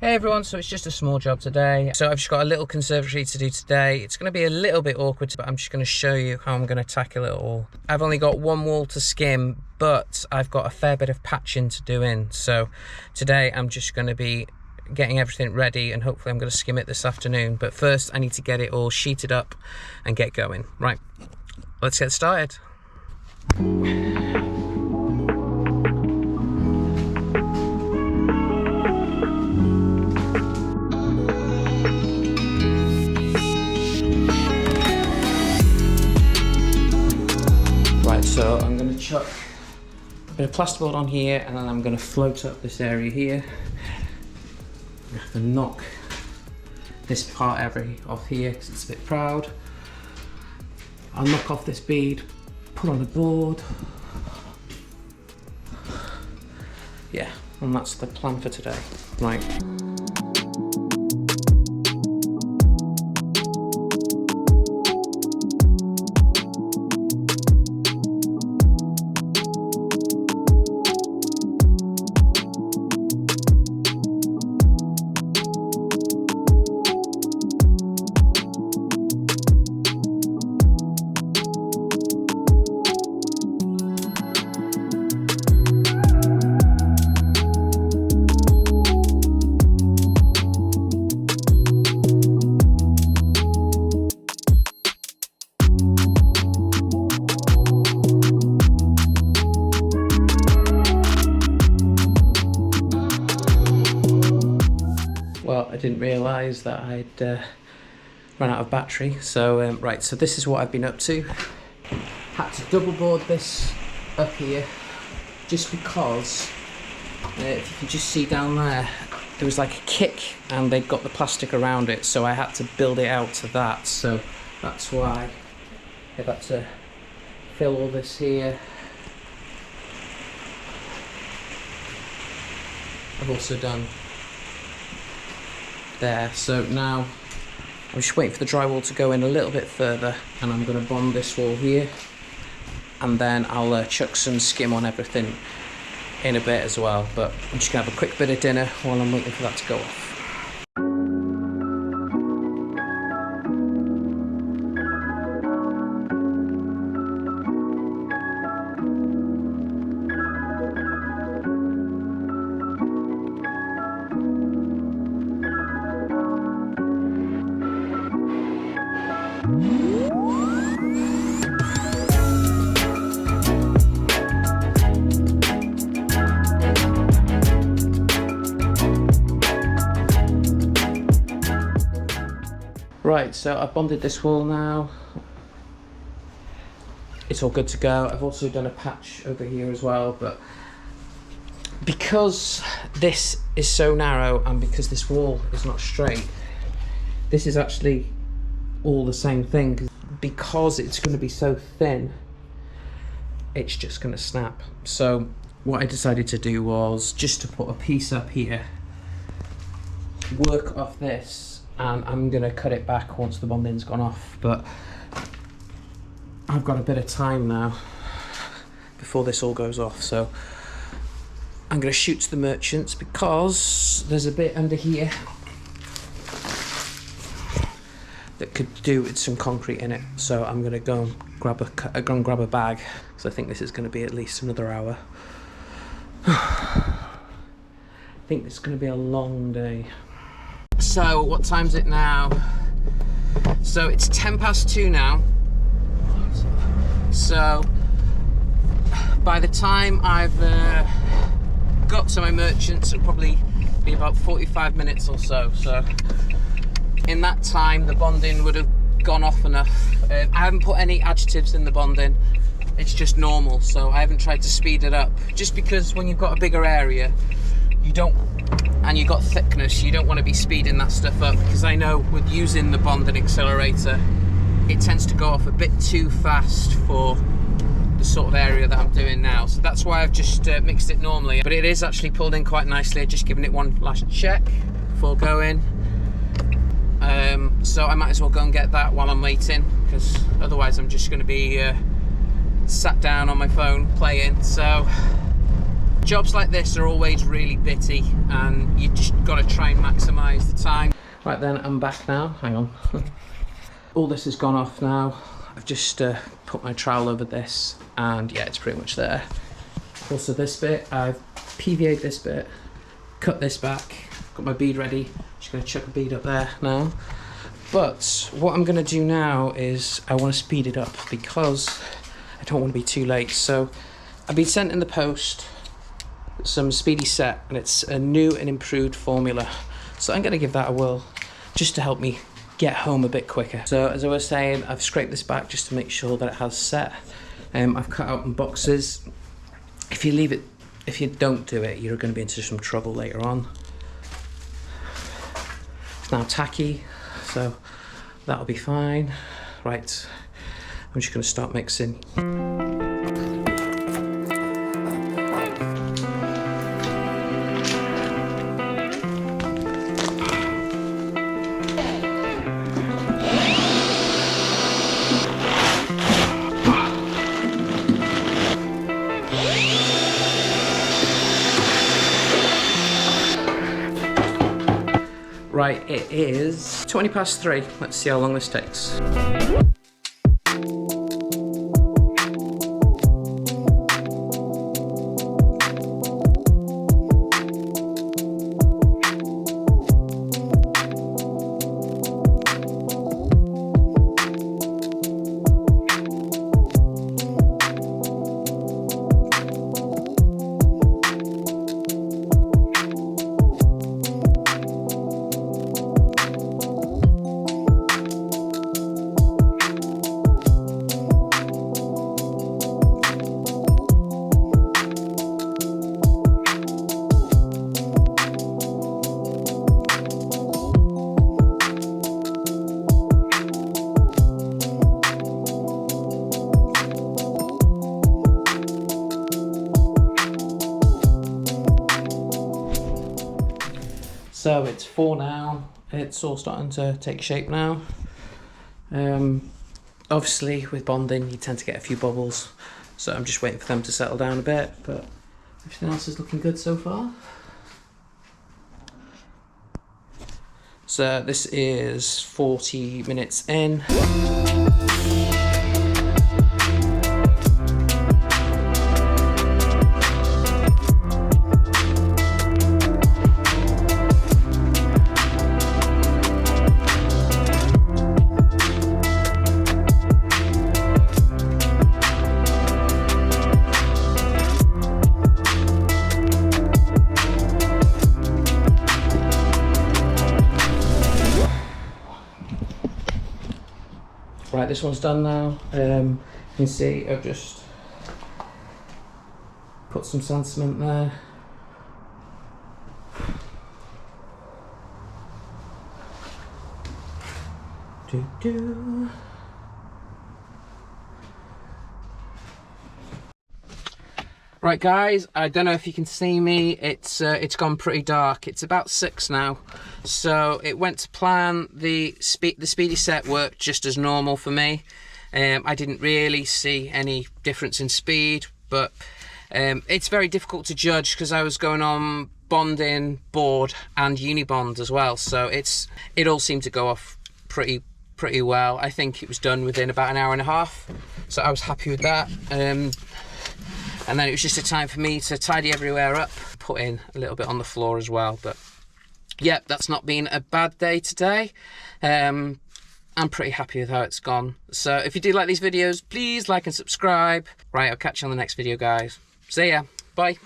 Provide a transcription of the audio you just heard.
Hey everyone, so it's just a small job today. So I've just got a little conservatory to do today. It's going to be a little bit awkward, but I'm just going to show you how I'm going to tackle it all. I've only got one wall to skim, but I've got a fair bit of patching to do in. So today I'm just going to be getting everything ready and hopefully I'm going to skim it this afternoon. But first I need to get it all sheeted up and get going. Right, let's get started. So I'm going to chuck a bit of plasterboard on here and then I'm going to float up this area here. I have to knock this part off here because it's a bit proud. I'll knock off this bead, put on the board. Yeah, and that's the plan for today. Right. Well, I didn't realise that I'd run out of battery, so right, so this is what I've been up to. Had to double board this up here, just because, if you can just see down there, there was like a kick and they'd got the plastic around it, so I had to build it out to that, so that's why I've had to fill all this here. I've also done there, so now I'm just waiting for the drywall to go in a little bit further and I'm going to bond this wall here and then I'll chuck some skim on everything in a bit as well, but I'm just going to have a quick bit of dinner while I'm waiting for that to go off. Right, so I've bonded this wall now. It's all good to go. I've also done a patch over here as well, but because this is so narrow and because this wall is not straight, this is actually all the same thing. Because it's going to be so thin, it's just going to snap. So what I decided to do was just to put a piece up here, work off this, and I'm going to cut it back once the bonding's gone off. But I've got a bit of time now before this all goes off, so I'm going to shoot to the merchants because there's a bit under here that could do with some concrete in it. So I'm going to go and grab a bag because I think this is going to be at least another hour. I think it's going to be a long day. So what time's it now? So it's 2:10 now. So by the time I've got to my merchants, it'll probably be about 45 minutes or so. So in that time the bonding would have gone off enough. I haven't put any adjectives in the bonding, it's just normal, so I haven't tried to speed it up, just because when you've got a bigger area and you've got thickness, you don't want to be speeding that stuff up, because I know with using the bonding accelerator it tends to go off a bit too fast for the sort of area that I'm doing now. So that's why I've just mixed it normally, but it is actually pulled in quite nicely. I've just given it one last check before going. So I might as well go and get that while I'm waiting, because otherwise I'm just going to be sat down on my phone playing. So Jobs like this are always really bitty, and you just got to try and maximise the time. Right then, I'm back now. Hang on. All this has gone off now. I've just put my trowel over this, and yeah, it's pretty much there. Also this bit, I've PVA'd this bit, cut this back, got my bead ready. Just gonna chuck a bead up there now. But what I'm gonna do now is I want to speed it up because I don't want to be too late. So I've been sent in the post some Speedy Set, and it's a new and improved formula. So I'm gonna give that a whirl just to help me get home a bit quicker. So as I was saying, I've scraped this back just to make sure that it has set. I've cut out in boxes. If you don't do it, you're going to be into some trouble later on. It's now tacky, so that'll be fine. Right, I'm just going to start mixing. Right, it is 20 past 3. Let's see how long this takes. So it's 4 now, it's all starting to take shape now. Obviously with bonding you tend to get a few bubbles, so I'm just waiting for them to settle down a bit, but everything else is looking good so far. So this is 40 minutes in. Right, this one's done now. You can see I've just put some sand cement there. Right guys, I don't know if you can see me, it's gone pretty dark. It's about 6 now, so it went to plan. The Speedy Set worked just as normal for me. I didn't really see any difference in speed, but it's very difficult to judge because I was going on bonding, board and Unibond as well, so it all seemed to go off pretty well. I think it was done within about an hour and a half, so I was happy with that. And then it was just a time for me to tidy everywhere up, put in a little bit on the floor as well. But yeah, that's not been a bad day today. I'm pretty happy with how it's gone. So if you do like these videos, please like and subscribe. Right, I'll catch you on the next video, guys. See ya. Bye.